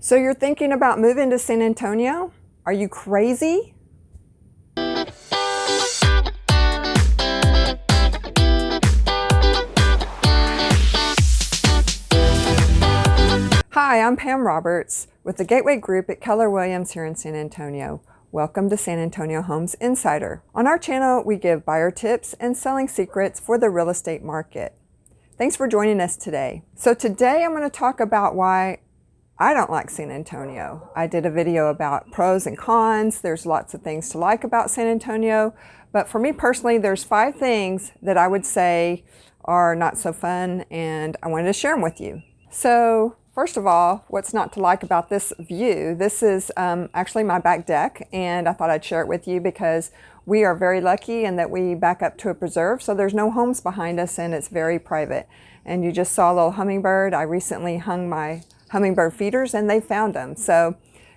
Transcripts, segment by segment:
So you're thinking about moving to San Antonio? Are you crazy? Hi, I'm Pam Roberts with the Gateway Group at Keller Williams here in San Antonio. Welcome to San Antonio Homes Insider. On our channel, we give buyer tips and selling secrets for the real estate market. Thanks for joining us today. So today I'm going to talk about why I don't like San Antonio. I did a video about pros and cons. There's lots of things to like about San Antonio, but for me personally, there's 5 things that I would say are not so fun, and I wanted to share them with you. So first of all, what's not to like about this view? This is actually my back deck, and I thought I'd share it with you because we are very lucky in that we back up to a preserve, so there's no homes behind us and it's very private. And you just saw a little hummingbird. I recently hung my hummingbird feeders and they found them. So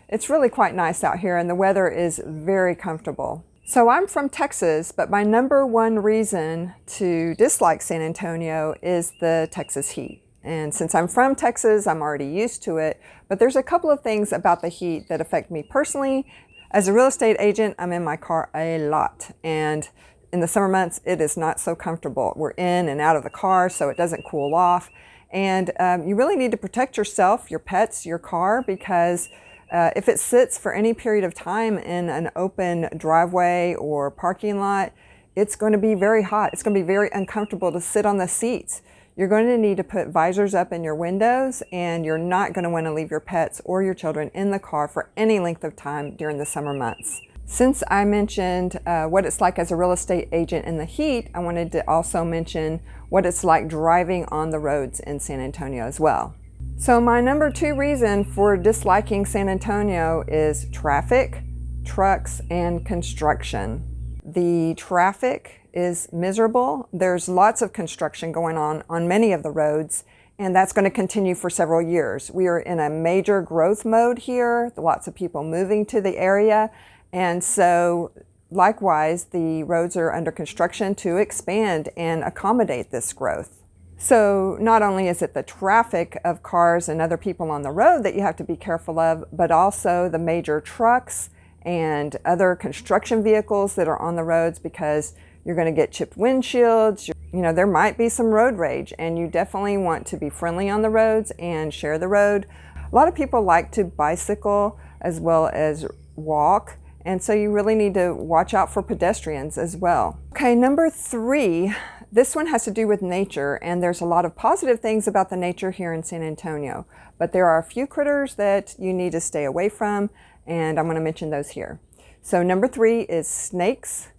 it's really quite nice out here and the weather is very comfortable. So I'm from Texas, but my number one reason to dislike San Antonio is the Texas heat. And since I'm from Texas, I'm already used to it, but there's a couple of things about the heat that affect me personally. As a real estate agent, I'm in my car a lot, and in the summer months, it is not so comfortable. We're in and out of the car, so it doesn't cool off. And you really need to protect yourself, your pets, your car, because if it sits for any period of time in an open driveway or parking lot, it's going to be very hot. It's going to be very uncomfortable to sit on the seats. You're going to need to put visors up in your windows, and you're not going to want to leave your pets or your children in the car for any length of time during the summer months. Since I mentioned what it's like as a real estate agent in the heat, I wanted to also mention what it's like driving on the roads in San Antonio as well. So my number 2 reason for disliking San Antonio is traffic, trucks, and construction. The traffic is miserable. There's lots of construction going on many of the roads, and that's going to continue for several years. We are in a major growth mode here, lots of people moving to the area, and so likewise, the roads are under construction to expand and accommodate this growth. So not only is it the traffic of cars and other people on the road that you have to be careful of, but also the major trucks and other construction vehicles that are on the roads, because you're going to get chipped windshields. You know, there might be some road rage, and you definitely want to be friendly on the roads and share the road. A lot of people like to bicycle as well as walk, and so you really need to watch out for pedestrians as well. Okay, number 3, this one has to do with nature, and there's a lot of positive things about the nature here in San Antonio, but there are a few critters that you need to stay away from, and I'm going to mention those here. So number 3 is snakes,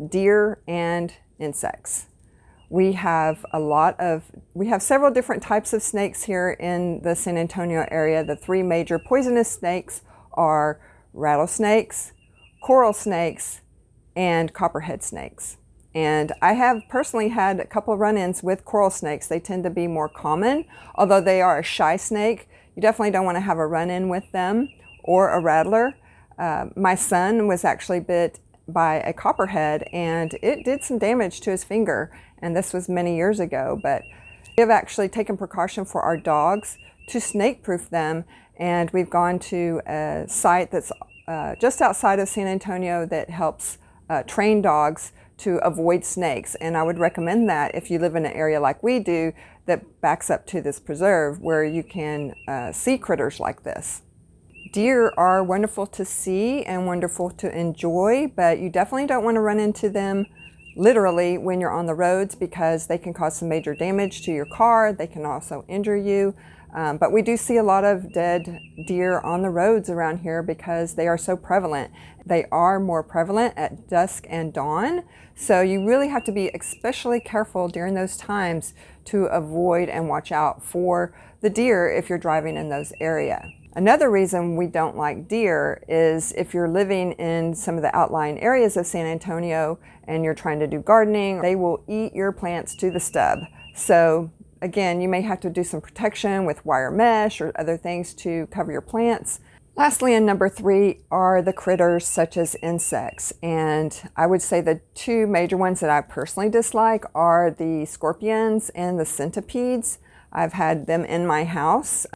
deer, and insects. We have several different types of snakes here in the San Antonio area. The 3 major poisonous snakes are rattlesnakes, coral snakes, and copperhead snakes. And I have personally had a couple of run-ins with coral snakes. They tend to be more common, although they are a shy snake. You definitely don't want to have a run-in with them, or a rattler. My son was actually bit by a copperhead, and it did some damage to his finger, and this was many years ago. But we have actually taken precaution for our dogs to snake-proof them, and we've gone to a site that's just outside of San Antonio that helps train dogs to avoid snakes. And I would recommend that if you live in an area like we do that backs up to this preserve, where you can see critters like this. Deer are wonderful to see and wonderful to enjoy, but you definitely don't want to run into them literally when you're on the roads, because they can cause some major damage to your car. They can also injure you. But we do see a lot of dead deer on the roads around here because they are so prevalent. They are more prevalent at dusk and dawn, so you really have to be especially careful during those times to avoid and watch out for the deer if you're driving in those areas. Another reason we don't like deer is if you're living in some of the outlying areas of San Antonio and you're trying to do gardening, they will eat your plants to the stub. So again, you may have to do some protection with wire mesh or other things to cover your plants. Lastly, in number 3 are the critters such as insects. And I would say the 2 major ones that I personally dislike are the scorpions and the centipedes. I've had them in my house.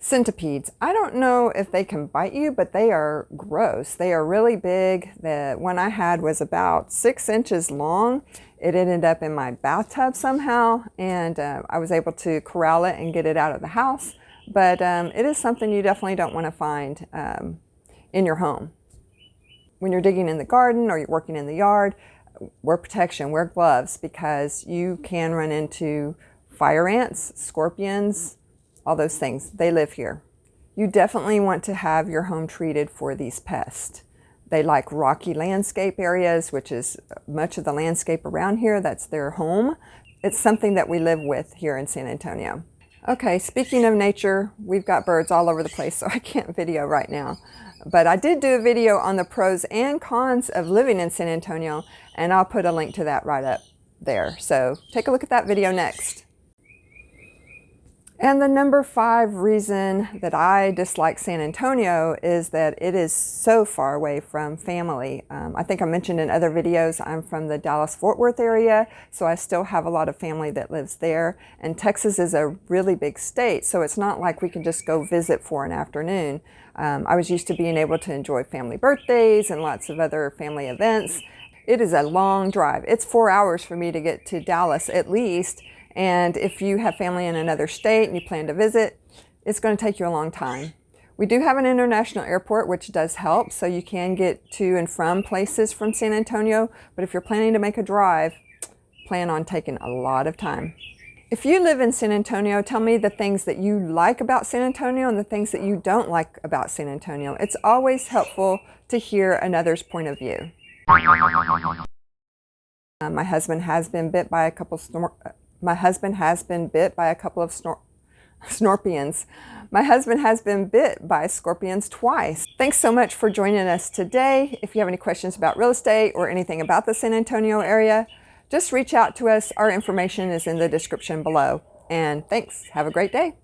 Centipedes. I don't know if they can bite you, but they are gross. They are really big. The one I had was about 6 inches long. It ended up in my bathtub somehow, and I was able to corral it and get it out of the house. But it is something you definitely don't want to find in your home. When you're digging in the garden or you're working in the yard, wear protection, wear gloves, because you can run into fire ants, scorpions, all those things. They live here. You definitely want to have your home treated for these pests. They like rocky landscape areas, which is much of the landscape around here. That's their home. It's something that we live with here in San Antonio. Okay, speaking of nature, we've got birds all over the place, so I can't video right now. But I did do a video on the pros and cons of living in San Antonio, and I'll put a link to that right up there. So take a look at that video next. And the number 5 reason that I dislike San Antonio is that it is so far away from family. I think I mentioned in other videos, I'm from the Dallas-Fort Worth area, so I still have a lot of family that lives there. And Texas is a really big state, so it's not like we can just go visit for an afternoon. I was used to being able to enjoy family birthdays and lots of other family events. It is a long drive. It's 4 hours for me to get to Dallas at least. And if you have family in another state and you plan to visit, it's going to take you a long time. We do have an international airport, which does help, so you can get to and from places from San Antonio. But if you're planning to make a drive, plan on taking a lot of time. If you live in San Antonio, tell me the things that you like about San Antonio and the things that you don't like about San Antonio. It's always helpful to hear another's point of view. My husband has been bit by a couple of scorpions. My husband has been bit by scorpions twice. Thanks so much for joining us today. If you have any questions about real estate or anything about the San Antonio area, just reach out to us. Our information is in the description below. And thanks. Have a great day.